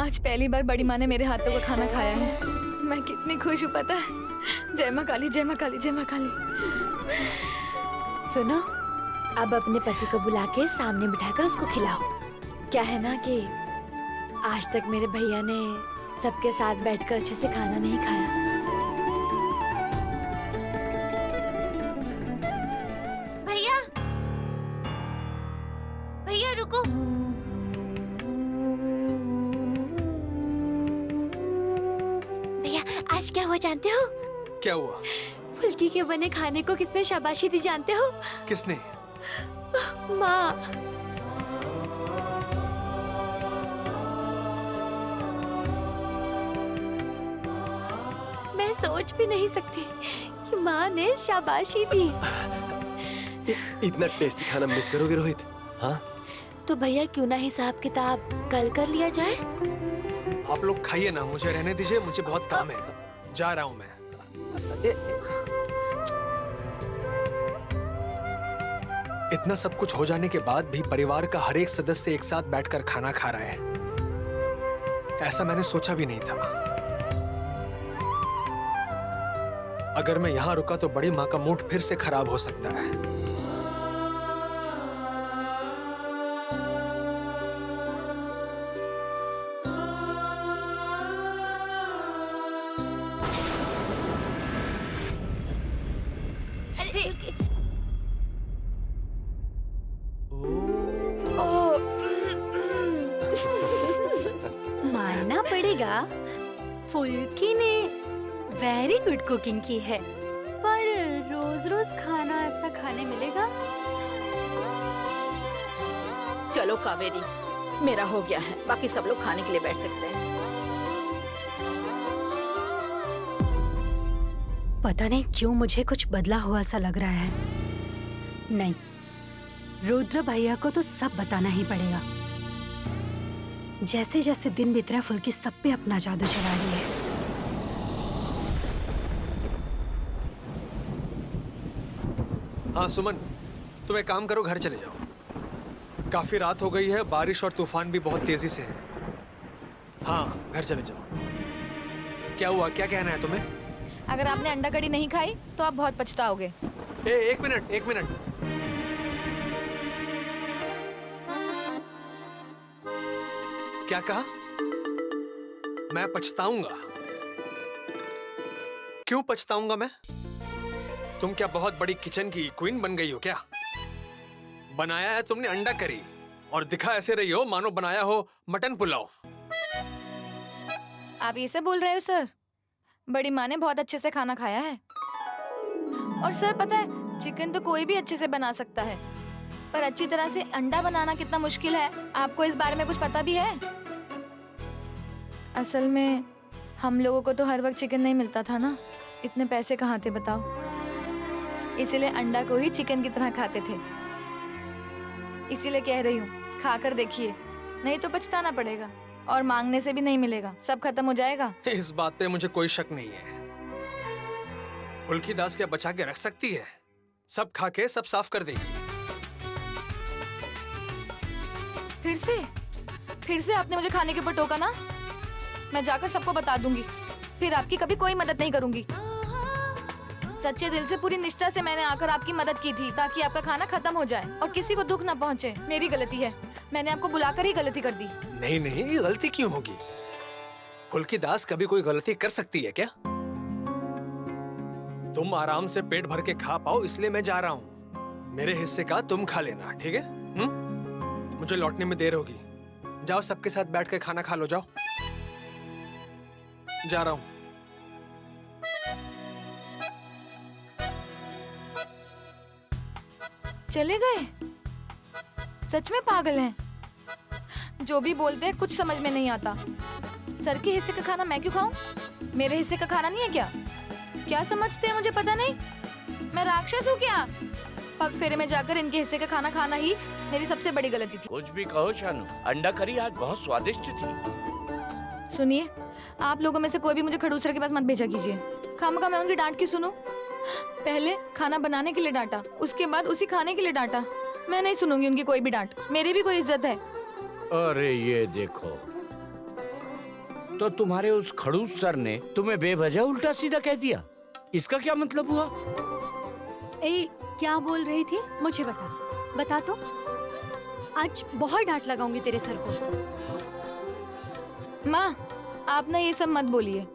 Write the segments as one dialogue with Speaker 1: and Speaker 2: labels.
Speaker 1: आज पहली बार बड़ी माँ ने मेरे हाथों का खाना खाया है। मैं कितनी खुश हूँ पता है। जय माँ काली, जय माँ काली, जय माँ काली।
Speaker 2: सुनो, अब अपने पति को बुला के सामने बिठाकर उसको खिलाओ। क्या है ना कि आज तक मेरे भैया ने सबके साथ बैठकर अच्छे से खाना नहीं खाया। भैया, भैया रुको। भैया आज क्या हुआ जानते हो?
Speaker 3: क्या हुआ?
Speaker 2: फुल्की के बने खाने को किसने शाबाशी दी जानते हो?
Speaker 3: किसने?
Speaker 2: माँ। मैं सोच भी नहीं सकती कि माँ ने शाबाशी दी।
Speaker 4: इतना टेस्टी खाना मिस करोगे रोहित? हाँ
Speaker 2: तो भैया क्यों ना हिसाब किताब कल कर लिया जाए?
Speaker 3: आप लोग खाइए ना, मुझे रहने दीजिए, मुझे बहुत काम है। जा रहा हूँ मैं। इतना सब कुछ हो जाने के बाद भी परिवार का हर एक सदस्य एक साथ बैठकर खाना खा रहा है, ऐसा मैंने सोचा भी नहीं था। अगर मैं यहाँ रुका तो बड़ी माँ का मूड फिर से खराब हो सकता है।
Speaker 5: मानना पड़ेगा, फुल्की ने वेरी गुड कुकिंग की है, पर रोज रोज खाना ऐसा खाने मिलेगा?
Speaker 6: चलो कावेरी, मेरा हो गया है, बाकी सब लोग खाने के लिए बैठ सकते हैं।
Speaker 5: पता नहीं क्यों मुझे कुछ बदला हुआ सा लग रहा है। नहीं, रुद्र भैया को तो सब बताना ही पड़ेगा। जैसे जैसे दिन बीत रहा है, फुल्की सब पे अपना जादू चला रही है।
Speaker 3: हाँ सुमन, तुम एक काम करो, घर चले जाओ। काफी रात हो गई है, बारिश और तूफान भी बहुत तेजी से है। हाँ घर चले जाओ। क्या हुआ, क्या कहना है तुम्हें?
Speaker 1: अगर आपने अंडा कड़ी नहीं खाई तो आप बहुत पछताओगे।
Speaker 3: एक मिनट, एक मिनट। क्या कहा? मैं पछताऊंगा? क्यों पछताऊंगा मैं? तुम क्या बहुत बड़ी किचन की क्वीन बन गई हो क्या? बनाया है तुमने अंडा करी और दिखा ऐसे रही हो मानो बनाया हो मटन पुलाव।
Speaker 1: आप ये सब बोल रहे हो सर? बड़ी माँ ने बहुत अच्छे से खाना खाया है। और सर पता है, चिकन तो कोई भी अच्छे से बना सकता है, पर अच्छी तरह से अंडा बनाना कितना मुश्किल है, आपको इस बारे में कुछ पता भी है? असल में हम लोगों को तो हर वक्त चिकन नहीं मिलता था ना, इतने पैसे कहाँ थे बताओ, इसीलिए अंडा को ही चिकन की तरह खाते थे। इसीलिए कह रही हूँ, खाकर देखिए, नहीं तो पछताना पड़ेगा और मांगने से भी नहीं मिलेगा, सब खत्म हो जाएगा।
Speaker 3: इस बात पे मुझे कोई शक नहीं है। फुल्की दास क्या बचा के रख सकती है? सब खा के सब साफ कर देगी।
Speaker 1: फिर से आपने मुझे खाने के ऊपर टोका ना? मैं जाकर सबको बता दूंगी, फिर आपकी कभी कोई मदद नहीं करूंगी। सच्चे दिल से पूरी निष्ठा से मैंने आकर आपकी मदद की थी ताकि आपका खाना खत्म हो जाए और किसी को दुख ना पहुंचे। मेरी गलती है, मैंने आपको बुलाकर ही गलती कर दी।
Speaker 3: नहीं नहीं, ये गलती क्यों होगी? फुल्की दास कभी कोई गलती कर सकती है क्या? तुम आराम से पेट भर के खा पाओ इसलिए मैं जा रहा हूँ। मेरे हिस्से का तुम खा लेना, ठीक है? मुझे लौटने में देर होगी। जाओ सबके साथ बैठ कर खाना खा लो, जाओ। जा रहा हूँ।
Speaker 1: चले गए? सच में पागल हैं। जो भी बोलते हैं कुछ समझ में नहीं आता। सर के हिस्से का खाना मैं क्यों खाऊं? मेरे हिस्से का खाना नहीं है क्या? क्या समझते हैं मुझे पता नहीं? मैं राक्षस हूँ क्या? पग फेरे में जाकर इनके हिस्से का खाना खाना ही मेरी सबसे बड़ी गलती थी।
Speaker 7: कुछ भी कहो शानू, अंडा करी आज बहुत स्वादिष्ट थी।
Speaker 1: सुनिए, आप लोगों में से कोई भी मुझे खड़ूसर के पास मत भेजा कीजिए। खामखा मैं उनकी डांट क्यों सुनूं? पहले खाना बनाने के लिए डांटा, उसके बाद उसी खाने के लिए डांटा। मैं नहीं सुनूंगी उनकी कोई भी डांट, मेरी भी कोई इज्जत है।
Speaker 7: अरे ये देखो, तो तुम्हारे उस खड़ूस सर ने तुम्हें बेवजह उल्टा सीधा कह दिया, इसका क्या मतलब हुआ?
Speaker 5: ए, क्या बोल रही थी? मुझे बता तो। आज बहुत डांट लगाऊंगी तेरे सर को।
Speaker 1: माँ, आप ना ये सब मत बोलिए।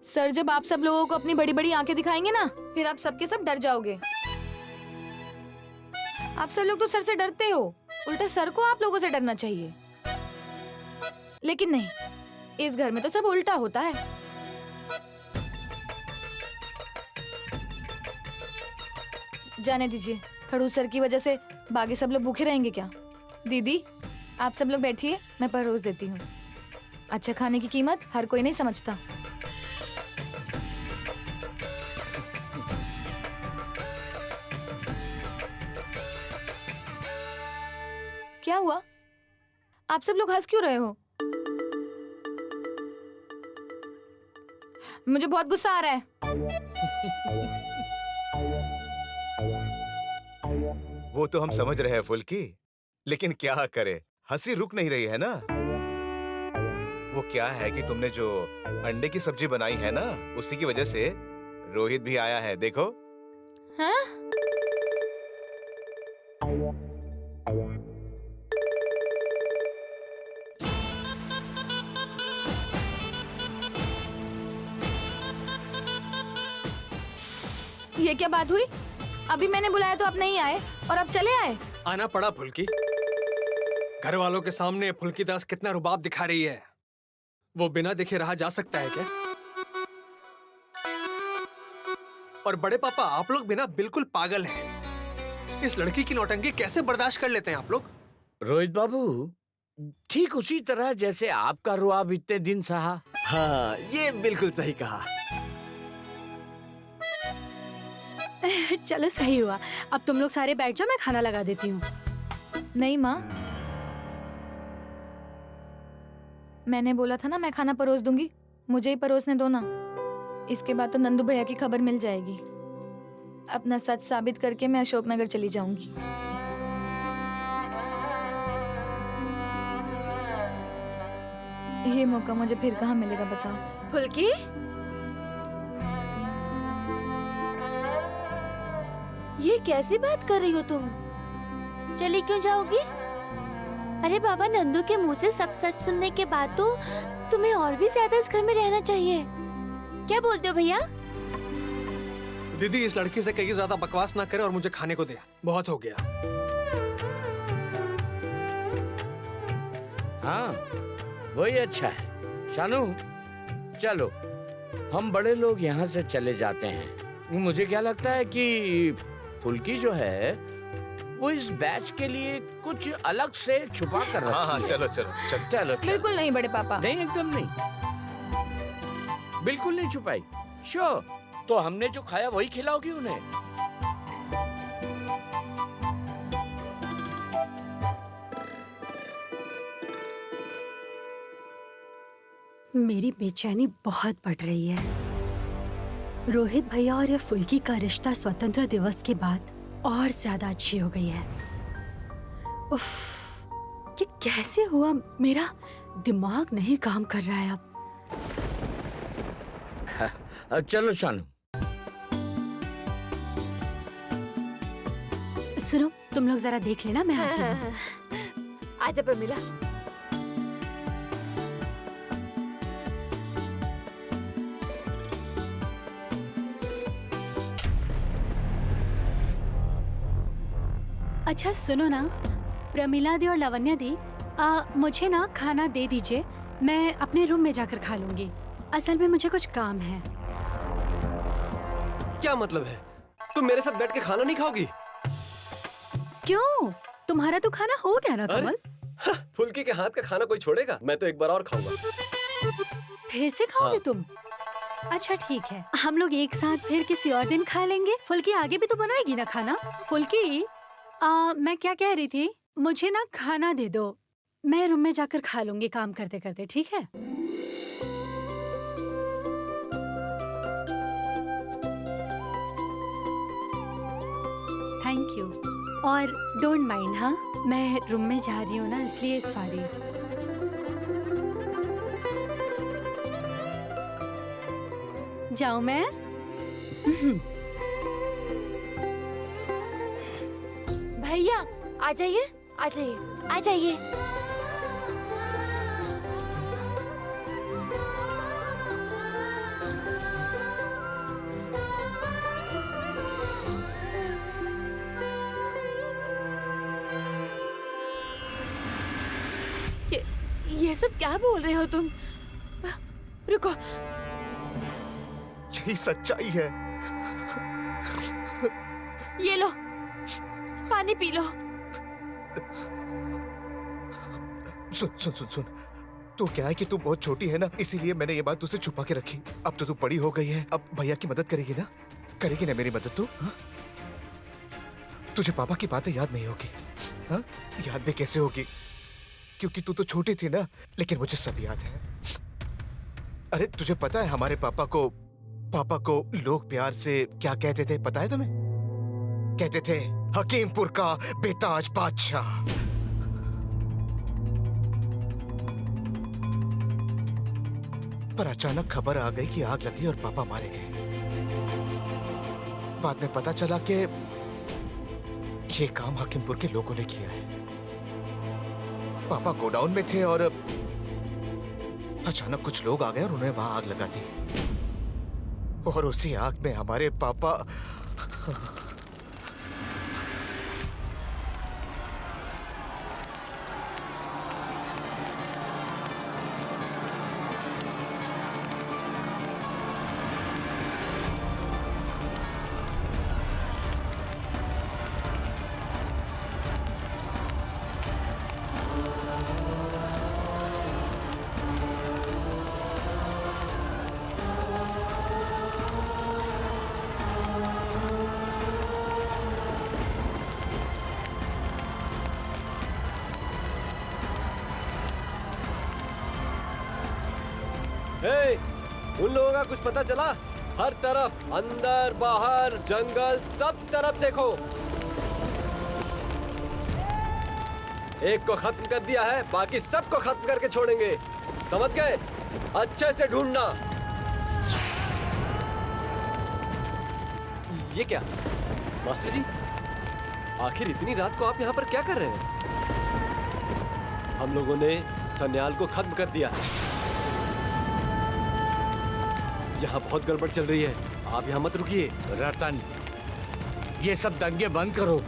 Speaker 1: सर जब आप सब लोगों को अपनी बड़ी बड़ी आंखें दिखाएंगे ना, फिर आप सबके सब डर जाओगे। आप सब लोग तो सर से डरते हो, उल्टा सर को आप लोगों से डरना चाहिए। लेकिन नहीं, इस घर में तो सब उल्टा होता है। जाने दीजिए, खड़ूस सर की वजह से बाकी सब लोग भूखे रहेंगे क्या? दीदी, आप सब लोग बैठिए, मैं परोस देती हूँ। अच्छा खाने की कीमत हर कोई नहीं समझता। क्या हुआ? आप सब लोग हंस क्यों रहे हो? मुझे बहुत गुस्सा आ रहा है।
Speaker 8: वो तो हम समझ रहे हैं फुल्की, लेकिन क्या करे, हंसी रुक नहीं रही है ना। वो क्या है कि तुमने जो अंडे की सब्जी बनाई है ना, उसी की वजह से रोहित भी आया है, देखो।
Speaker 1: हाँ? ये क्या बात हुई? अभी मैंने बुलाया तो आप नहीं आए और अब चले आए।
Speaker 3: आना पड़ा फुल्की। घर वालों के सामने फुल्की दास कितना रुबाब दिखा रही है, वो बिना देखे रहा जा सकता है क्या? और बड़े पापा, आप लोग बिना बिल्कुल पागल हैं। इस लड़की की नौटंकी कैसे बर्दाश्त कर लेते हैं आप लोग?
Speaker 7: रोहित बाबू, ठीक उसी तरह जैसे आपका रुआब इतने दिन सहा।
Speaker 4: हाँ, ये बिल्कुल सही कहा।
Speaker 5: चलो सही हुआ। अब तुम लोग सारे बैठ जाओ, मैं खाना लगा देती हूँ।
Speaker 1: नहीं माँ, मैंने बोला था ना मैं खाना परोस दूंगी, मुझे ही परोसने दो ना। इसके बाद तो नंदू भैया की खबर मिल जाएगी। अपना सच साबित करके मैं अशोकनगर चली जाऊंगी। ये मौका मुझे फिर कहाँ मिलेगा बताओ?
Speaker 2: फुल्की, ये कैसी बात कर रही हो तुम? चली क्यों जाओगी? अरे बाबा, नंदू के मुंह से सब सच सुनने के बाद तो तुम्हें और भी ज्यादा इस घर में रहना चाहिए। क्या बोलते हो भैया?
Speaker 3: दीदी, इस लड़की से कहीं ज्यादा बकवास ना करे और मुझे खाने को दे, बहुत हो गया।
Speaker 7: हाँ, वही अच्छा है। शानू, चलो हम बड़े लोग यहाँ से चले जाते हैं। मुझे क्या लगता है कि फुल्की जो है वो इस बैच के लिए कुछ अलग से छुपा कर रखी
Speaker 8: हाँ,
Speaker 7: है।
Speaker 8: चलो चलो चलो।
Speaker 7: चलो।
Speaker 1: बिल्कुल नहीं बड़े पापा।
Speaker 7: नहीं, एकदम नहीं, बिल्कुल नहीं छुपाई। श्योर। तो हमने जो खाया वही खिलाओगी उन्हें?
Speaker 5: मेरी बेचैनी बहुत बढ़ रही है। रोहित भैया और ये फुल्की का रिश्ता स्वतंत्रता दिवस के बाद और ज्यादा अच्छी हो गई है। उफ, ये कैसे हुआ? मेरा दिमाग नहीं काम कर रहा है अब।
Speaker 7: चलो शानू।
Speaker 5: सुनो, तुम लोग जरा देख लेना, मैं आती हूँ।
Speaker 2: आजा प्रमिला।
Speaker 5: अच्छा सुनो ना, प्रमिला दी और लावण्या दी, मुझे ना खाना दे दीजिए, मैं अपने रूम में जाकर खा लूंगी। असल में मुझे कुछ काम है।
Speaker 4: क्या मतलब है? तुम मेरे साथ बैठ के खाना नहीं खाओगी?
Speaker 5: क्यों? तुम्हारा तो खाना हो गया ना कमल।
Speaker 4: फुल्की के हाथ का खाना कोई छोड़ेगा? मैं तो एक बार और खाऊंगा।
Speaker 5: फिर से खाओगे तुम? अच्छा ठीक है, हम लोग एक साथ फिर किसी और दिन खा लेंगे। फुल्की आगे भी तो बनाएगी ना खाना। फुल्की, मैं क्या कह रही थी, मुझे ना खाना दे दो, मैं रूम में जाकर खा लूंगी काम करते करते, ठीक है? थैंक यू, और डोंट माइंड। हाँ, मैं रूम में जा रही हूँ ना, इसलिए सॉरी। जाऊं मैं?
Speaker 2: भैया आ जाइए, आ जाइए, आ जाइए। ये सब क्या बोल रहे हो तुम? रुको।
Speaker 8: यही सच्चाई है।
Speaker 2: ये लो, पानी पी लो।
Speaker 8: सुन सुन सुन सुन, तो क्या है कि तू बहुत छोटी है ना, इसीलिए मैंने ये बात तुझसे छुपा के रखी। अब तो तू बड़ी हो गई है, अब भैया की मदद करेगी ना? करेगी ना मेरी मदद तू? हाँ? तुझे पापा की बातें याद नहीं होगी? हाँ? याद भी कैसे होगी, क्योंकि तू तो छोटी थी ना। लेकिन मुझे सब याद है। अरे तुझे पता है हमारे पापा को लोग प्यार से क्या कहते थे, पता है तुम्हें? कहते थे हकीमपुर का बेताज बादशाह। पर अचानक खबर आ गई कि आग लगी और पापा मारे गए। बाद में पता चला कि ये काम हकीमपुर के लोगों ने किया है। पापा गोडाउन में थे और अचानक कुछ लोग आ गए और उन्हें वहां आग लगा दी। और उसी आग में हमारे पापा
Speaker 4: हे, उन लोगों का कुछ पता चला? हर तरफ, अंदर बाहर, जंगल, सब तरफ देखो। एक को खत्म कर दिया है, बाकी सबको खत्म करके छोड़ेंगे। समझ गए? अच्छे से ढूंढना। ये क्या मास्टर जी, आखिर इतनी रात को आप यहाँ पर क्या कर रहे हैं? हम लोगों ने सन्याल को खत्म कर दिया है। यहाँ बहुत गड़बड़ चल रही है, आप यहाँ मत रुकिए।
Speaker 7: रतन, ये सब दंगे बंद करो।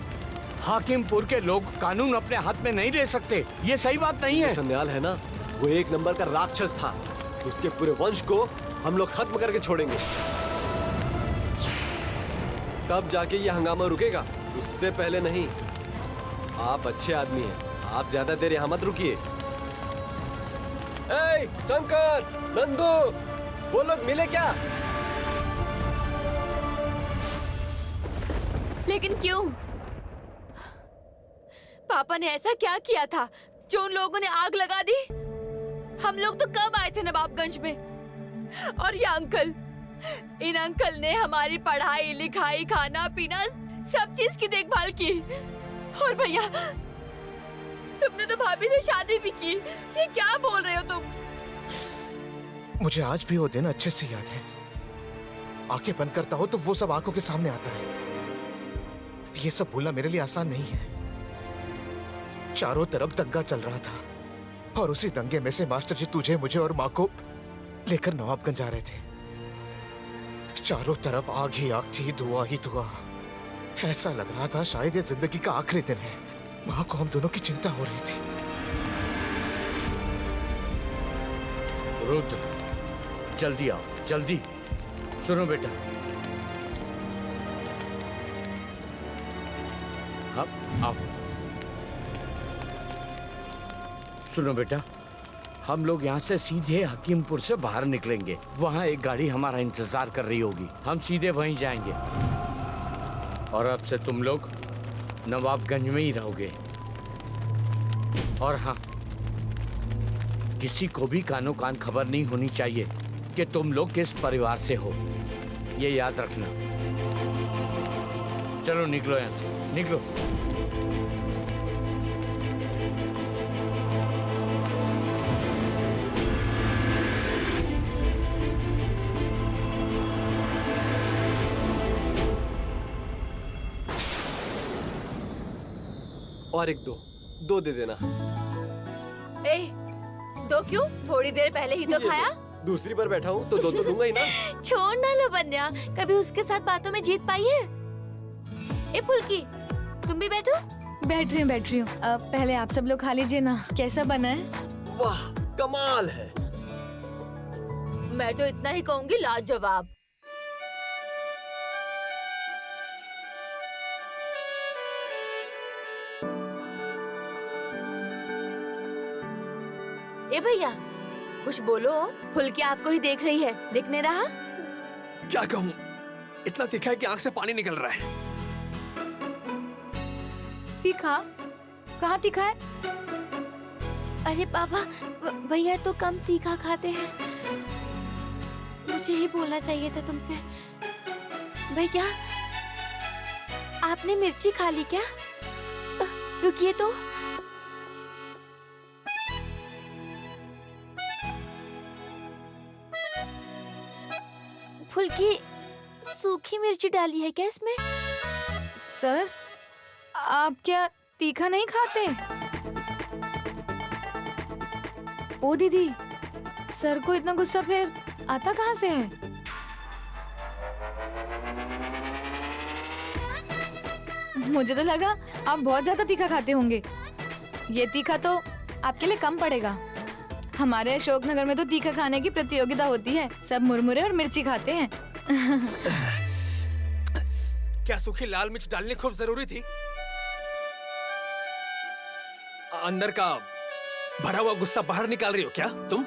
Speaker 7: हाकिमपुर के लोग कानून अपने हाथ में नहीं ले सकते, ये सही बात नहीं है।
Speaker 4: सन्याल है ना, वो एक नंबर का राक्षस था। उसके पूरे वंश को हम लोग खत्म करके छोड़ेंगे, तब जाके ये हंगामा रुकेगा, उससे पहले नहीं। आप अच्छे आदमी हैं, आप ज्यादा देर यहाँ मत रुकिए। ए, शंकर, नंदू, वो लोग मिले क्या?
Speaker 2: लेकिन क्यों? पापा ने ऐसा क्या किया था जो उन लोगों ने आग लगा दी? हम लोग तो कब आए थे नवाबगंज में? और ये अंकल, इन अंकल ने हमारी पढ़ाई लिखाई खाना पीना सब चीज की देखभाल की। और भैया, तुमने तो भाभी से शादी भी की। ये क्या बोल रहे हो तुम?
Speaker 8: मुझे आज भी वो दिन अच्छे से याद है। आंखें बंद करता हो तो वो सब आंखों के सामने आता है। ये सब भूलना मेरे लिए आसान नहीं है। चारों तरफ दंगा चल रहा था और उसी दंगे में से मास्टर जी तुझे, मुझे और माँ को लेकर नवाबगंज जा रहे थे। चारों तरफ आग ही आग थी, धुआं ही धुआं। ऐसा लग रहा था शायद ये जिंदगी का आखिरी दिन है। माँ को हम दोनों की चिंता हो रही थी।
Speaker 7: रुद्र, जल्दी आओ, जल्दी। सुनो बेटा, हाँ आओ। सुनो बेटा, हम लोग यहाँ से सीधे हकीमपुर से बाहर निकलेंगे। वहाँ एक गाड़ी हमारा इंतजार कर रही होगी, हम सीधे वहीं जाएंगे। और अब से तुम लोग नवाबगंज में ही रहोगे। और हाँ, किसी को भी कानो कान खबर नहीं होनी चाहिए कि तुम लोग किस परिवार से हो, ये याद रखना। चलो निकलो यहाँ से, निकलो।
Speaker 4: और एक दो दे देना।
Speaker 2: ए, 2 क्यों? थोड़ी देर पहले ही तो
Speaker 4: ये
Speaker 2: खाया।
Speaker 4: दूसरी बार बैठा हूँ तो 2 तो लूंगा ही ना।
Speaker 2: छोड़ ना लवन्या, कभी उसके साथ बातों में जीत पाई है? ए फुल्की, तुम भी बैठो।
Speaker 1: बैठ रही हूँ। पहले आप सब लोग खा लीजिए ना। कैसा बना है?
Speaker 4: वाह, कमाल है।
Speaker 2: मैं तो इतना ही कहूंगी, लाजवाब। ए भैया, कुछ बोलो। फुल्की आपको ही देख रही है, देखने रहा।
Speaker 3: क्या कहूँ, इतना तीखा है कि आंख से पानी निकल रहा है।
Speaker 1: तीखा? कहाँ तीखा है?
Speaker 2: अरे बाबा, भैया तो कम तीखा खाते हैं। मुझे ही बोलना चाहिए था तुमसे। भैया, आपने मिर्ची खा ली क्या? रुकिए तो। फुल्की, सूखी मिर्ची डाली है क्या इसमें?
Speaker 1: सर, आप क्या तीखा नहीं खाते? ओ दीदी, सर को इतना गुस्सा फिर आता कहाँ से है? मुझे तो लगा आप बहुत ज्यादा तीखा खाते होंगे। ये तीखा तो आपके लिए कम पड़ेगा। हमारे अशोकनगर में तो तीखा खाने की प्रतियोगिता होती है। सब मुरमुरे और मिर्ची खाते हैं।
Speaker 3: क्या सूखी लाल मिर्च डालनी खूब जरूरी थी? अंदर का भरा हुआ गुस्सा बाहर निकाल रही हो क्या तुम?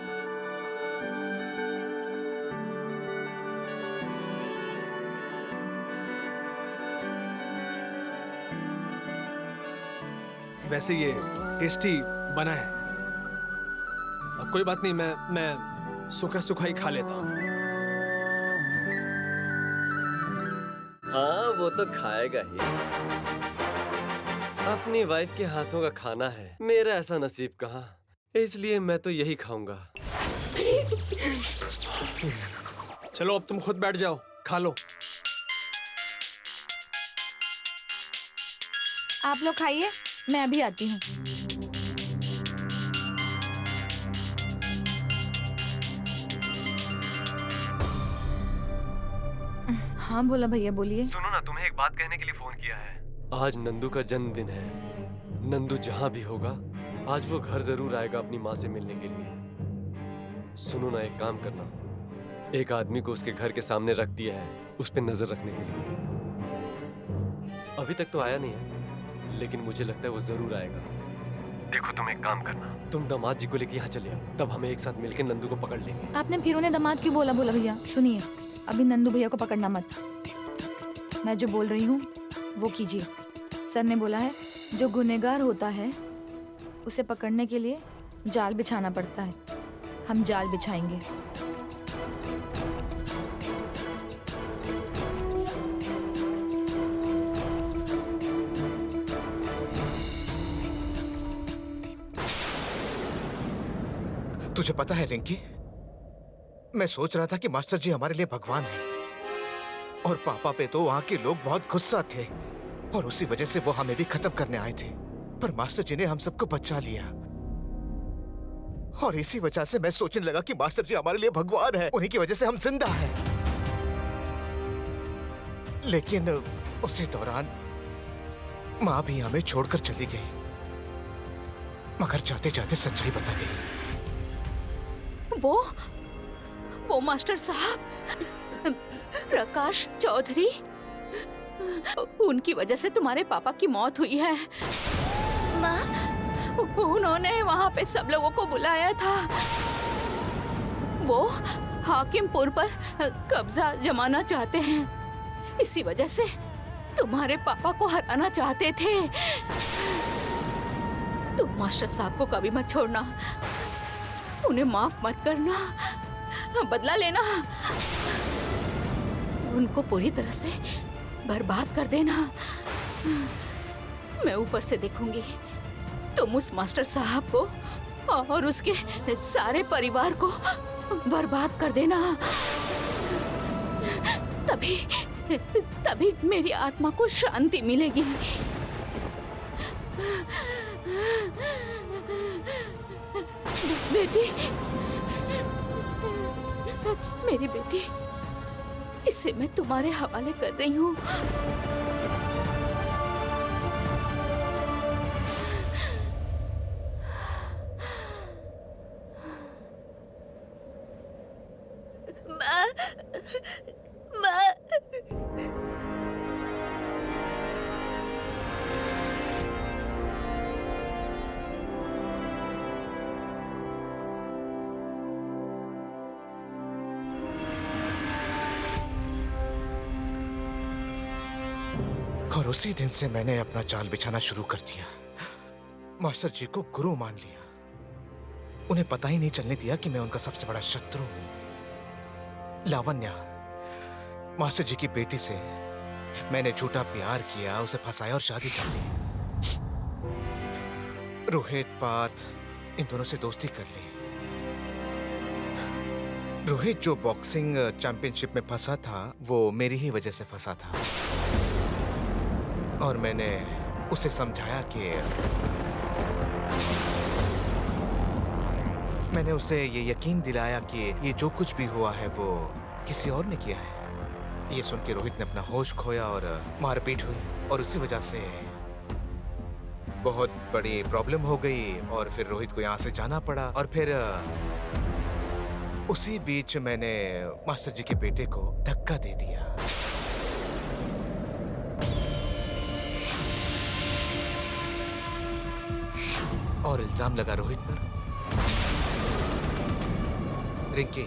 Speaker 3: वैसे ये टेस्टी बना है। अब कोई बात नहीं, मैं सूखा सूखा ही खा लेता हूँ।
Speaker 4: हाँ, वो तो खाएगा ही। अपनी वाइफ के हाथों का खाना है, मेरा ऐसा नसीब कहाँ, इसलिए मैं तो यही खाऊंगा।
Speaker 3: चलो अब तुम खुद बैठ जाओ, खा लो।
Speaker 1: आप लोग खाइए, मैं अभी आती हूँ। हाँ बोला भैया, बोलिए।
Speaker 4: सुनो ना, तुम्हें एक बात कहने के लिए फोन किया है। आज नंदू का जन्मदिन है। नंदू जहाँ भी होगा, आज वो घर जरूर आएगा अपनी माँ से मिलने के लिए। सुनो ना, एक काम करना, एक आदमी को उसके घर के सामने रख दिया है, उस पर नजर रखने के लिए। अभी तक तो आया नहीं है, लेकिन मुझे लगता है वो जरूर आएगा। देखो, तुम एक काम करना, तुम दामाद जी को लेके यहाँ चले आओ, तब हम एक साथ मिलकर नंदू को पकड़ लेंगे।
Speaker 1: आपने फिर उन्हें दामाद क्यों बोला भैया? सुनिए, अभी नंदू भैया को पकड़ना मत। मैं जो बोल रही हूँ वो कीजिए। सर ने बोला है जो गुनहगार होता है उसे पकड़ने के लिए जाल बिछाना पड़ता है। हम जाल बिछाएंगे।
Speaker 8: तुझे पता है रिंकी, मैं सोच रहा था कि मास्टर जी हमारे लिए भगवान हैं और पापा पे तो वहां के लोग बहुत गुस्सा थे और उसी वजह से वो हमें भी खत्म करने आए थे, पर मास्टर जी ने हम सबको बचा लिया। और इसी वजह से मैं सोचने लगा कि मास्टर जी हमारे लिए भगवान है, उन्हीं की वजह से हम जिंदा हैं। लेकिन उसी दौरान माँ भी हमें छोड़कर चली गई, मगर जाते जाते सच्चाई बता गई।
Speaker 6: वो मास्टर साहब प्रकाश चौधरी, उनकी वजह से तुम्हारे पापा की मौत हुई है।
Speaker 2: माँ,
Speaker 6: उन्होंने वहां पे सब लोगों को बुलाया था। वो हाकिमपुर पर कब्जा जमाना चाहते हैं, इसी वजह से तुम्हारे पापा को हराना चाहते थे। तुम मास्टर साहब को कभी मत छोड़ना, उन्हें माफ मत करना, बदला लेना, उनको पूरी तरह से बर्बाद कर देना। मैं ऊपर से देखूंगी, तुम उस मास्टर साहब को और उसके सारे परिवार को बर्बाद कर देना। तभी मेरी आत्मा को शांति मिलेगी। बेटी, मेरी बेटी, इसे मैं तुम्हारे हवाले कर रही हूँ।
Speaker 8: और उसी दिन से मैंने अपना जाल बिछाना शुरू कर दिया। मास्टर जी को गुरु मान लिया। उन्हें पता ही नहीं चलने दिया कि मैं उनका सबसे बड़ा शत्रु हूं। लावण्या, मास्टर जी की बेटी से मैंने झूठा प्यार किया, उसे फंसाया और शादी कर ली। रोहित, पार्थ, इन दोनों से दोस्ती कर ली। रोहित जो बॉक्सिंग चैंपियनशिप में फंसा था, वो मेरी ही वजह से फंसा था। और मैंने उसे समझाया कि मैंने उसे ये यकीन दिलाया कि ये जो कुछ भी हुआ है वो किसी और ने किया है। ये सुन के रोहित ने अपना होश खोया और मारपीट हुई और उसी वजह से बहुत बड़ी प्रॉब्लम हो गई और फिर रोहित को यहाँ से जाना पड़ा। और फिर उसी बीच मैंने मास्टर जी के बेटे को धक्का दे दिया। और इल्जाम लगा रोहित पर। रिंकी,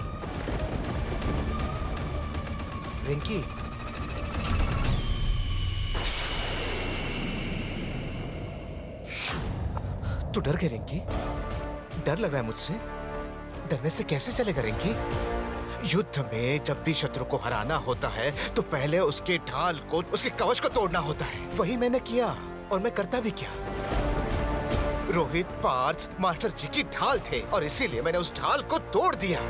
Speaker 8: रिंकी, तू डर गई रिंकी? डर लग रहा है मुझसे? डरने से कैसे चलेगा रिंकी? युद्ध में जब भी शत्रु को हराना होता है तो पहले उसके ढाल को, उसके कवच को तोड़ना होता है। वही मैंने किया और मैं करता भी क्या। रोहित, पार्थ मास्टर जी की ढाल थे और इसीलिए मैंने उस ढाल को तोड़ दिया।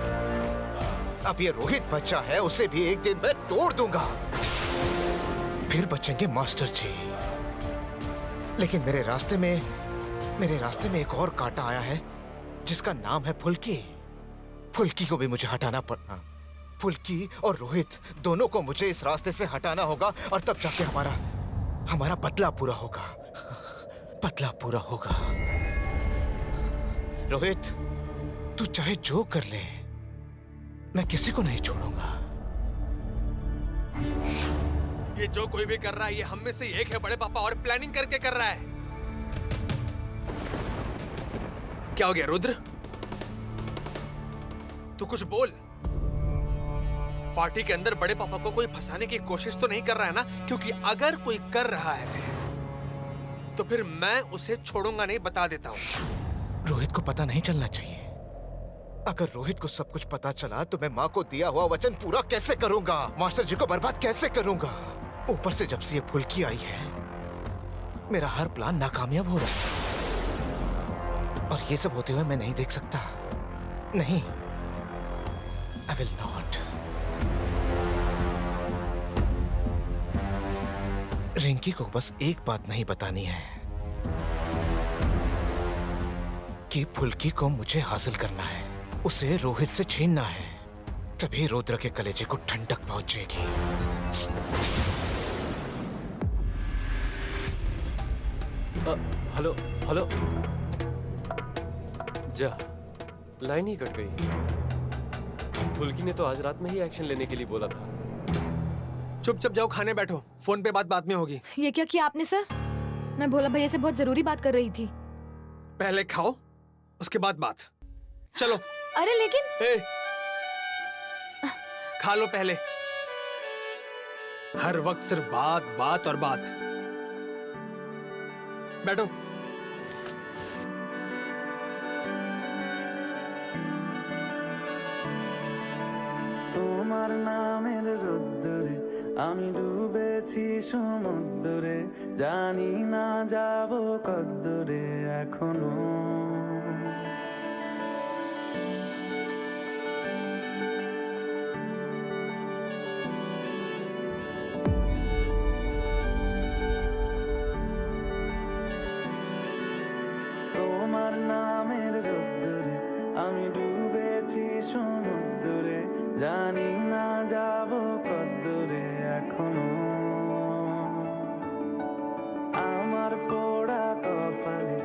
Speaker 8: अब ये रोहित बच्चा है, उसे भी एक दिन मैं तोड़ दूंगा। फिर बचेंगे मास्टर जी। लेकिन मेरे रास्ते में एक और कांटा आया है जिसका नाम है फुल्की। फुल्की को भी मुझे हटाना पड़ना। फुल्की और रोहित दोनों को मुझे इस रास्ते से हटाना होगा और तब जाके हमारा बदला पूरा होगा। बदला पूरा होगा। रोहित, तू चाहे जो कर ले, मैं किसी को नहीं छोड़ूंगा।
Speaker 3: ये जो कोई भी कर रहा है, ये हम में से एक है बड़े पापा, और प्लानिंग करके कर रहा है। क्या हो गया रुद्र? तू कुछ बोल। पार्टी के अंदर बड़े पापा को कोई फंसाने की कोशिश तो नहीं कर रहा है ना? क्योंकि अगर कोई कर रहा है तो फिर मैं उसे छोड़ूंगा नहीं, बता देता हूं।
Speaker 8: रोहित को पता नहीं चलना चाहिए। अगर रोहित को सब कुछ पता चला तो मैं माँ को दिया हुआ वचन पूरा कैसे करूंगा? मास्टर जी को बर्बाद कैसे करूंगा? ऊपर से जब से ये फुल्की आई है, मेरा हर प्लान नाकामयाब हो रहा है। और ये सब होते हुए मैं नहीं देख सकता। नहीं, आई विल नॉट। रिंकी को बस एक बात नहीं बतानी है कि फुल्की को मुझे हासिल करना है, उसे रोहित से छीनना है। तभी रुद्र के कलेजे को ठंडक पहुंचेगी।
Speaker 4: Hello hello. जा, लाइन ही कट गई। फुल्की ने तो आज रात में ही एक्शन लेने के लिए बोला था।
Speaker 3: चुपचाप जाओ, खाने बैठो। फोन पे बात बाद में होगी।
Speaker 1: ये क्या किया आपने सर? मैं भोला भैया से बहुत जरूरी बात कर रही थी।
Speaker 3: पहले खाओ, उसके बाद बात। चलो।
Speaker 1: अरे लेकिन
Speaker 3: ए, खा लो पहले। हर वक्त सिर्फ बात बात और बात। बैठो।
Speaker 9: তোমার নামের রোদ্দুরে আমি ডুবেছি সমুদ্রে, জানি না যাব কদ্দুরে এখনো। সমুদ্রে জানি না যাব কদ্দূরে এখনো আমার পোড়া কপালে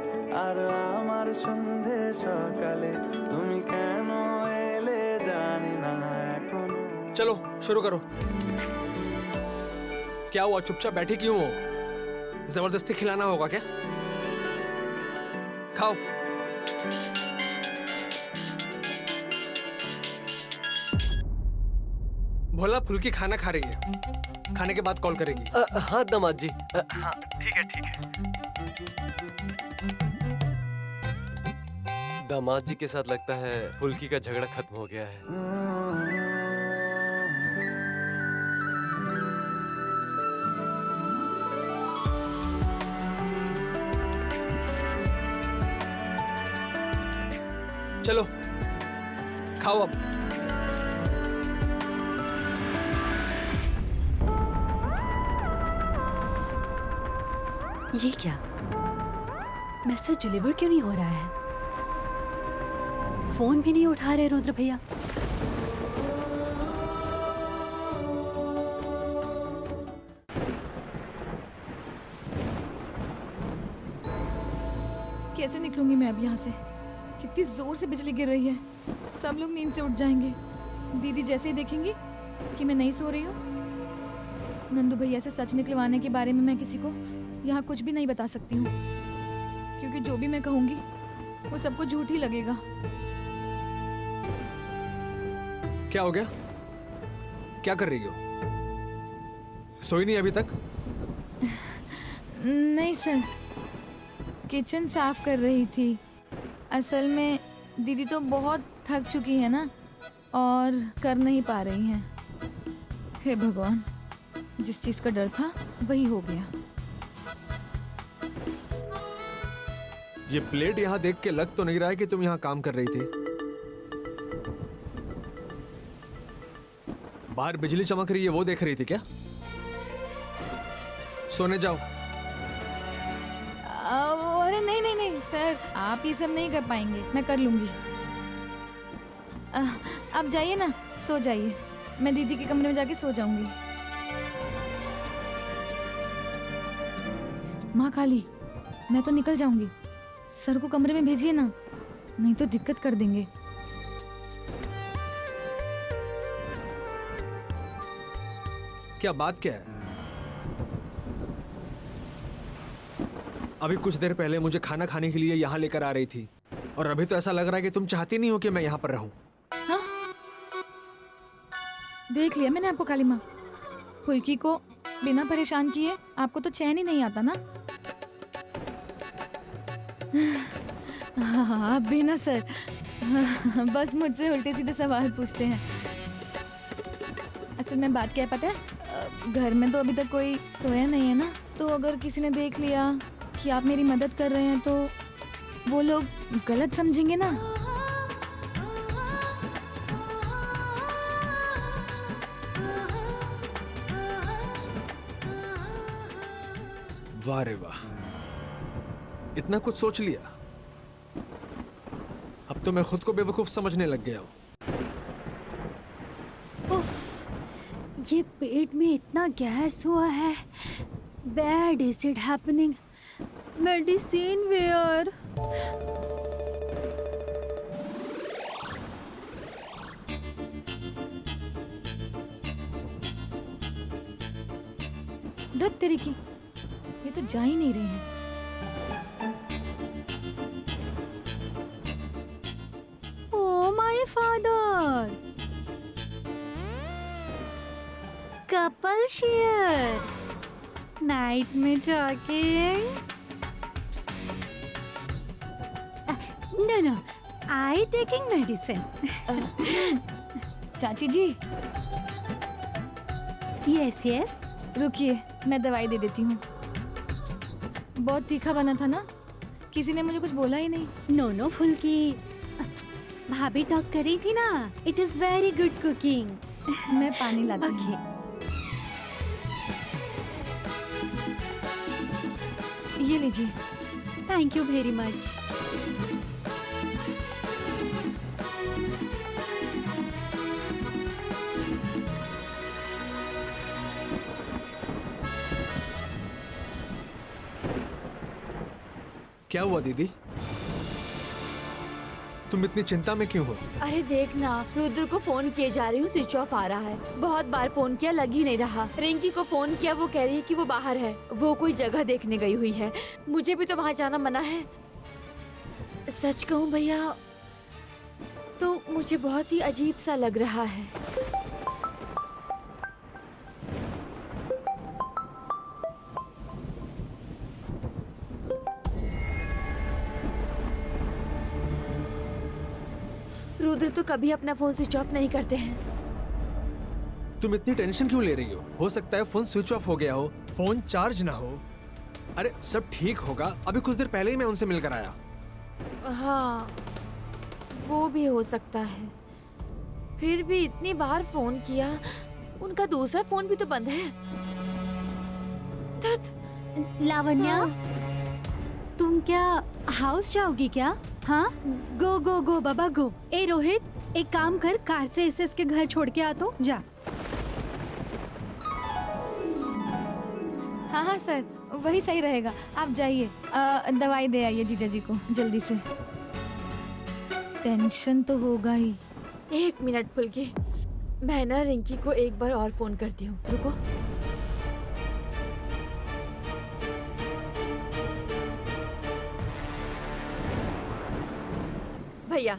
Speaker 9: আর আমার সন্ধে সকালে তুমি কেন এলে জানি না এখনো
Speaker 3: चलो शुरू करो। क्या हुआ, चुपचाप बैठी क्यों हो? जबरदस्ती खिलाना होगा क्या? खाओ। भोला फुल्की खाना खा रही है, खाने के बाद कॉल करेगी।
Speaker 4: हाँ दामाद जी। दामाद जी के साथ लगता है फुल्की का झगड़ा खत्म हो गया है।
Speaker 3: चलो खाओ अब।
Speaker 5: ये क्या, मैसेज डिलीवर क्यों नहीं हो रहा है? फोन भी नहीं उठा रहे रुद्र भैया।
Speaker 1: कैसे निकलूंगी मैं अब यहाँ से? कितनी जोर से बिजली गिर रही है, सब लोग नींद से उठ जाएंगे। दीदी जैसे ही देखेंगी कि मैं नहीं सो रही हूँ। नंदू भैया से सच निकलवाने के बारे में मैं किसी को यहाँ कुछ भी नहीं बता सकती हूँ, क्योंकि जो भी मैं कहूँगी वो सबको झूठ ही लगेगा।
Speaker 3: क्या हो गया, क्या कर रही हो? सोई नहीं अभी तक?
Speaker 1: नहीं सर, किचन साफ कर रही थी। असल में दीदी तो बहुत थक चुकी है ना, और कर नहीं पा रही हैं। हे भगवान, जिस चीज़ का डर था वही हो गया।
Speaker 3: ये प्लेट यहाँ देख के लग तो नहीं रहा है कि तुम यहाँ काम कर रही थी। बाहर बिजली चमक रही है, वो देख रही थी क्या? सोने जाओ।
Speaker 1: अरे नहीं नहीं नहीं सर, आप ये सब नहीं कर पाएंगे, मैं कर लूंगी। आप जाइए ना, सो जाइए। मैं दीदी के कमरे में जाके सो जाऊंगी। माँ काली, मैं तो निकल जाऊंगी। सर को कमरे में भेजिए ना, नहीं तो दिक्कत कर देंगे।
Speaker 3: क्या बात क्या है? अभी कुछ देर पहले मुझे खाना खाने के लिए यहाँ लेकर आ रही थी, और अभी तो ऐसा लग रहा है कि तुम चाहती नहीं हो कि मैं यहाँ पर रहूं।
Speaker 1: हाँ? देख लिया मैंने आपको काली माँ। फुल्की को बिना परेशान किए आपको तो चैन ही नहीं आता ना। हाँ, आप भी ना सर, बस मुझसे उल्टे सीधे सवाल पूछते हैं। असल में बात क्या है पता है, घर में तो अभी तक कोई सोया नहीं है ना, तो अगर किसी ने देख लिया कि आप मेरी मदद कर रहे हैं तो वो लोग गलत समझेंगे ना।
Speaker 3: वाह रे वाह, इतना कुछ सोच लिया। अब तो मैं खुद को बेवकूफ समझने लग गया हूँ।
Speaker 5: उफ, ये पेट में इतना गैस हुआ है। Bad is it happening? Medicine where?
Speaker 1: धत तेरी की, ये तो जा ही नहीं रहे हैं।
Speaker 5: Oh my father, couple share, night में talking. No, no, I taking medicine.
Speaker 1: चाची जी
Speaker 5: Yes, yes.
Speaker 1: रुकिए, मैं दवाई दे देती हूँ। बहुत तीखा बना था ना, किसी ने मुझे कुछ बोला ही नहीं।
Speaker 5: No, no, फुल्की, भाभी टॉक कर रही थी ना। It is very good cooking.
Speaker 1: मैं पानी लाती हूँ।
Speaker 5: Okay.
Speaker 1: ये लीजिए।
Speaker 5: Thank you very much.
Speaker 3: क्या हुआ दीदी? तुम इतनी चिंता में क्यों हो?
Speaker 2: अरे देख ना, रुद्र को फोन किए जा रही हूँ, स्विच ऑफ आ रहा है। बहुत बार फोन किया, लग ही नहीं रहा। रिंकी को फोन किया, वो कह रही है कि वो बाहर है, वो कोई जगह देखने गई हुई है। मुझे भी तो वहाँ जाना मना है। सच कहूँ भैया तो मुझे बहुत ही अजीब सा लग रहा है। रुद्र तो कभी अपना फोन स्विच ऑफ नहीं करते हैं।
Speaker 3: तुम इतनी टेंशन क्यों ले रही हो सकता है फोन स्विच ऑफ हो गया हो, फोन चार्ज ना हो। अरे सब ठीक होगा, अभी कुछ देर पहले ही मैं उनसे मिलकर आया।
Speaker 2: हाँ, वो भी हो सकता है। फिर भी इतनी बार फोन किया, उनका दूसरा फोन भी तो बंद है। दर्द।
Speaker 5: लावण्या, तुम क्या हाउस जाओगी क्या? हाँ, गो गो गो बाबा गो। ए रोहित, एक काम कर, कार से इसे इसके घर छोड़ के आ तो जा।
Speaker 1: हाँ हाँ सर, वही सही रहेगा। आप जाइए, दवाई दे आइए जीजा जी को जल्दी से। टेंशन तो होगा ही।
Speaker 2: एक मिनट फुल्की, मैं ना रिंकी को एक बार और फोन करती हूँ, रुको। भैया,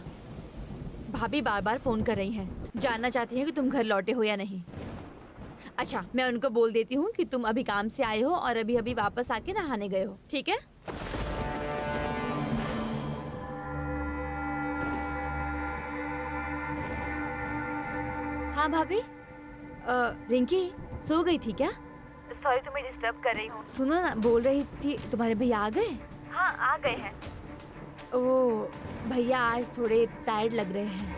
Speaker 2: भाभी बार बार फोन कर रही हैं, जानना चाहती हैं कि तुम घर लौटे हो या नहीं। अच्छा, मैं उनको बोल देती हूँ कि तुम अभी काम से आए हो और अभी अभी वापस आके नहाने गए हो, ठीक है? हाँ भाभी, रिंकी सो गई थी क्या? सॉरी तुम्हें डिस्टर्ब कर रही हूँ। सुनो ना, बोल रही थी तुम्हारे भैया आ गए? हाँ आ गए हैं। ओ, भैया आज थोड़े टायर्ड लग रहे हैं।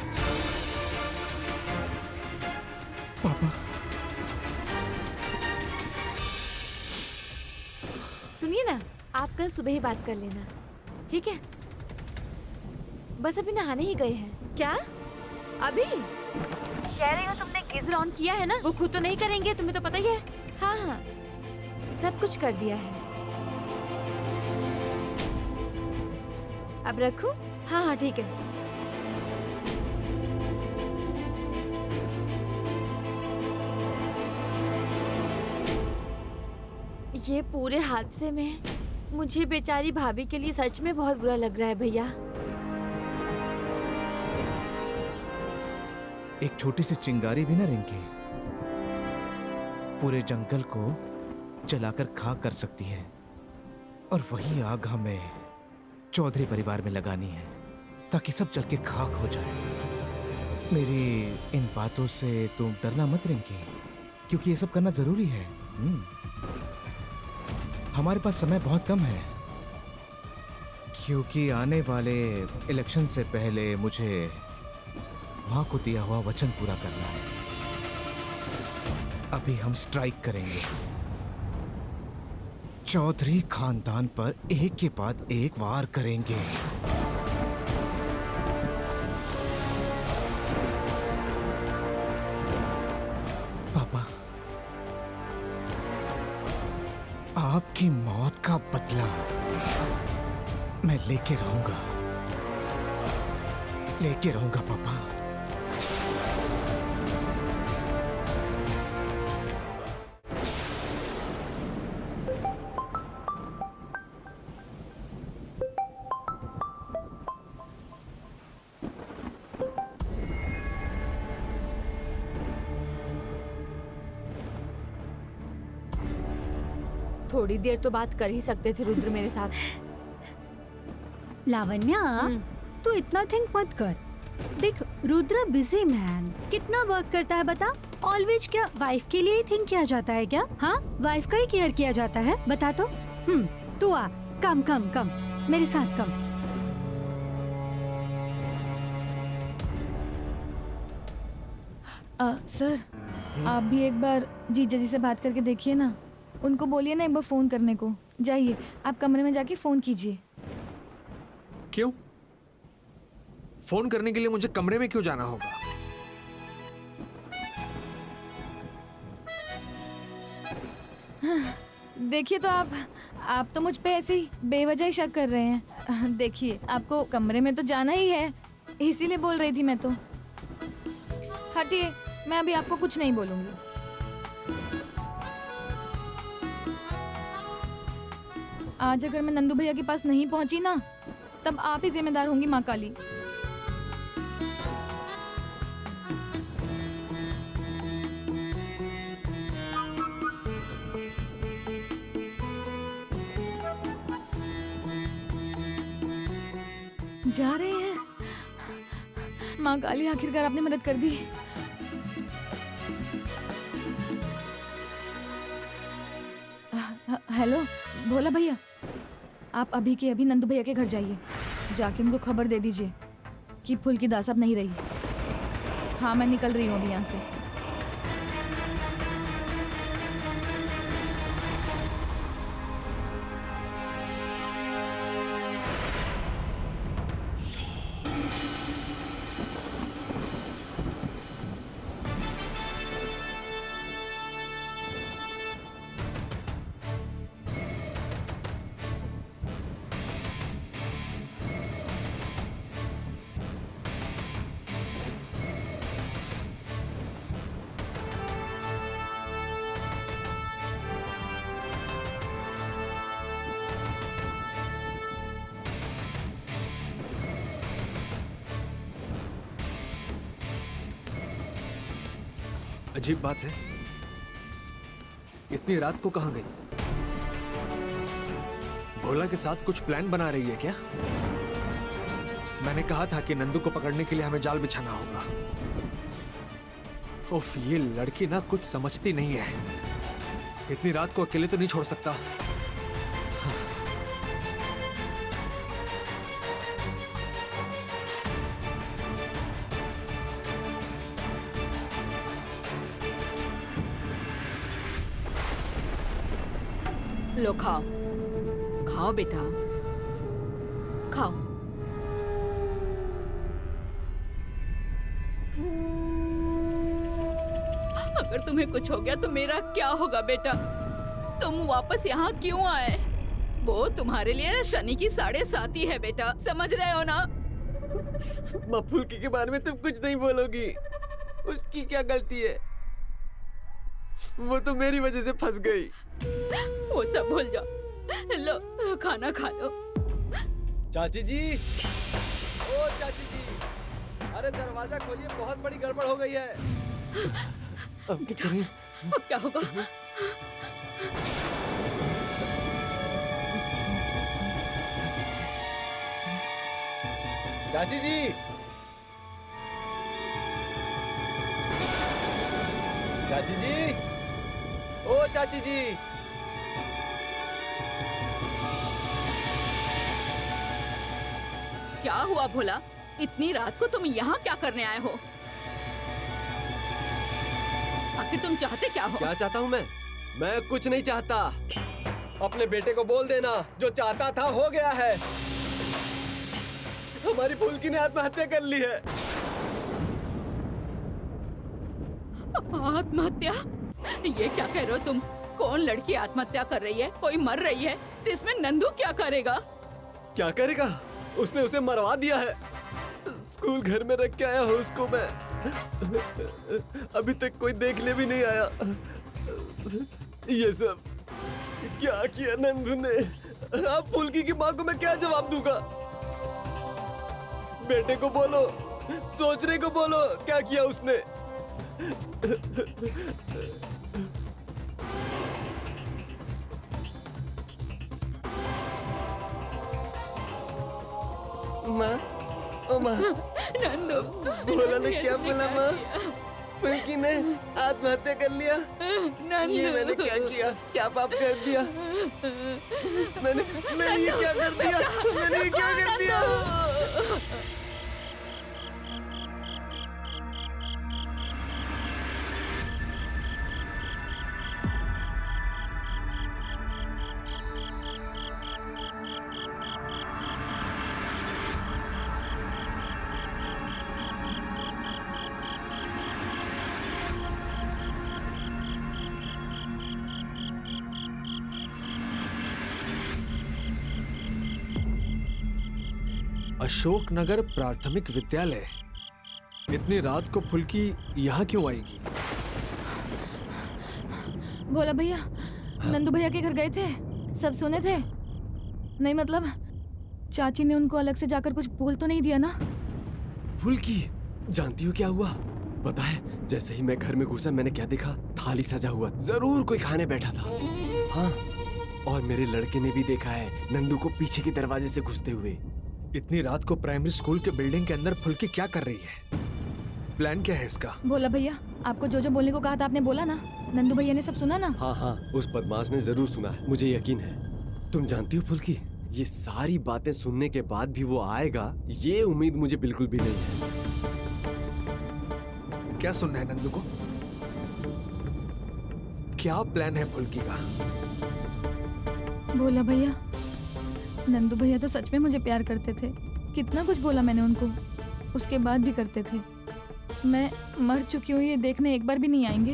Speaker 8: पापा।
Speaker 2: सुनिए ना, आप कल सुबह ही बात कर लेना, ठीक है? बस अभी नहाने ही गए हैं। क्या? अभी? कह रही हो तुमने गीजर ऑन किया है ना? वो खुद तो नहीं करेंगे, तुम्हें तो पता ही है। हाँ हाँ, सब कुछ कर दिया है। अब रखूं? हाँ हाँ ठीक है। ये पूरे हादसे में मुझे बेचारी भाभी के लिए सच में बहुत बुरा लग रहा है भैया।
Speaker 8: एक छोटी सी चिंगारी भी ना रिंकी पूरे जंगल को जलाकर खाक कर सकती है, और वही आग हमें चौधरी परिवार में लगानी है ताकि सब जल के खाक हो जाए। मेरी इन बातों से तुम डरना मत रिंकी, क्योंकि ये सब करना जरूरी है। हमारे पास समय बहुत कम है, क्योंकि आने वाले इलेक्शन से पहले मुझे मां को दिया हुआ वचन पूरा करना है। अभी हम स्ट्राइक करेंगे, चौधरी खानदान पर एक के बाद एक वार करेंगे। पापा, आपकी मौत का बदला मैं लेके रहूंगा पापा।
Speaker 2: थोड़ी देर तो बात कर ही सकते थे रुद्र मेरे साथ।
Speaker 5: लावण्या, तू इतना थिंक मत कर। देख, रुद्र बिजी मैन, कितना वर्क करता है बता। ऑलवेज क्या वाइफ के लिए ही थिंक किया जाता है क्या? हाँ, वाइफ का ही केयर किया जाता है, बता तो। तू आ, कम कम कम मेरे साथ कम।
Speaker 1: सर, आप भी एक बार जीजा जी से बात करके देखिए ना। उनको बोलिए ना एक बार फोन करने को। जाइए, आप कमरे में जाके फोन कीजिए।
Speaker 3: क्यों? फोन करने के लिए मुझे कमरे में क्यों जाना होगा?
Speaker 1: देखिए तो आप आप तो मुझ पे ऐसे ही बेवजह ही शक कर रहे हैं। देखिए, आपको कमरे में तो जाना ही है, इसीलिए बोल रही थी मैं तो। हटिए, मैं अभी आपको कुछ नहीं बोलूंगी। आज अगर मैं नंदू भैया के पास नहीं पहुंची ना, तब आप ही जिम्मेदार होंगी माँ काली। जा रहे हैं। माँ काली, आखिरकार आपने मदद कर दी। हेलो भोला भैया, आप अभी के अभी नंदू भैया के घर जाइए, जाके उनको खबर दे दीजिए कि फुल की दास अब नहीं रही। हाँ, मैं निकल रही हूँ अभी यहाँ से।
Speaker 3: अजीब बात है, इतनी रात को कहां गई? भोला के साथ कुछ प्लान बना रही है क्या? मैंने कहा था कि नंदू को पकड़ने के लिए हमें जाल बिछाना होगा। उफ, ये लड़की ना कुछ समझती नहीं है। इतनी रात को अकेले तो नहीं छोड़ सकता।
Speaker 6: लो खाओ, खाओ बेटा, खाओ। अगर तुम्हें कुछ हो गया तो मेरा क्या होगा बेटा? तुम वापस यहाँ क्यों आए? वो तुम्हारे लिए शनि की 7.5 है बेटा, समझ रहे हो ना?
Speaker 4: माँ, फुल्की के बारे में तुम कुछ नहीं बोलोगी। उसकी क्या गलती है? वो तो मेरी वजह से फंस गई।
Speaker 6: वो सब भूल जाओ, लो खाना खा लो।
Speaker 4: चाची जी, ओ चाची जी, अरे दरवाजा खोलिए, बहुत बड़ी गड़बड़ हो गई है।
Speaker 3: अब क्या करें?
Speaker 6: अब क्या होगा?
Speaker 4: चाची जी, चाची जी, ओ चाची जी।
Speaker 6: क्या हुआ भोला? इतनी रात को तुम यहाँ क्या करने आए हो? आखिर तुम चाहते क्या हो?
Speaker 4: क्या चाहता हूँ मैं? मैं कुछ नहीं चाहता। अपने बेटे को बोल देना, जो चाहता था हो गया है। हमारी फुल्की ने आत्महत्या कर ली है।
Speaker 6: आत्महत्या? ये क्या कह रहे हो तुम? कौन लड़की आत्महत्या कर रही है? कोई मर रही है तो इसमें नंदू क्या करेगा?
Speaker 4: क्या करेगा? उसने उसे मरवा दिया है। स्कूल घर में रख के आया हूँ उसको मैं। अभी तक कोई देखने भी नहीं आया। ये सब क्या किया नंदू ने? अब फुल्की की माँ को मैं क्या जवाब दूंगा? बेटे को बोलो, सोचने को बोलो, क्या किया उसने? माँ, ओ माँ,
Speaker 6: नंदू,
Speaker 4: भोला ने क्या बोला माँ? फुल्की ने आत्महत्या कर लिया।
Speaker 6: नंदू,
Speaker 4: ये मैंने क्या किया? क्या पाप कर दिया? मैंने ये क्या कर दिया? मैंने ये क्या कर दिया?
Speaker 3: अशोक नगर प्राथमिक विद्यालय। इतनी रात को फुल्की यहाँ क्यों आएगी?
Speaker 1: भोला भैया, नंदू भैया के घर गए थे, सब सुने थे? नहीं मतलब चाची ने उनको अलग से जाकर कुछ बोल तो नहीं दिया ना?
Speaker 4: फुल्की, जानती हो क्या हुआ? पता है, जैसे ही मैं घर में घुसा मैंने क्या देखा? थाली सजा हुआ, जरूर कोई खाने बैठा था। हाँ, और मेरे लड़के ने भी देखा है नंदू को पीछे के दरवाजे से घुसते हुए।
Speaker 3: इतनी रात को प्राइमरी स्कूल के बिल्डिंग के अंदर फुल्की क्या कर रही है? प्लान क्या है इसका?
Speaker 1: भोला भैया, आपको जो जो बोलने को कहा था आपने बोला ना? नंदू भैया ने सब सुना ना?
Speaker 4: हाँ हाँ, उस बदमाश ने जरूर सुना है, मुझे यकीन है। तुम जानती हो फुल्की, ये सारी बातें सुनने के बाद भी वो आएगा, ये उम्मीद मुझे बिल्कुल भी नहीं है।
Speaker 3: क्या सुनना है नंदू को? क्या प्लान है फुल्की का?
Speaker 1: भोला भैया, नंदू भैया तो सच में मुझे प्यार करते थे। कितना कुछ बोला मैंने उनको, उसके बाद भी करते थे। मैं मर चुकी हूँ ये देखने एक बार भी नहीं आएंगे।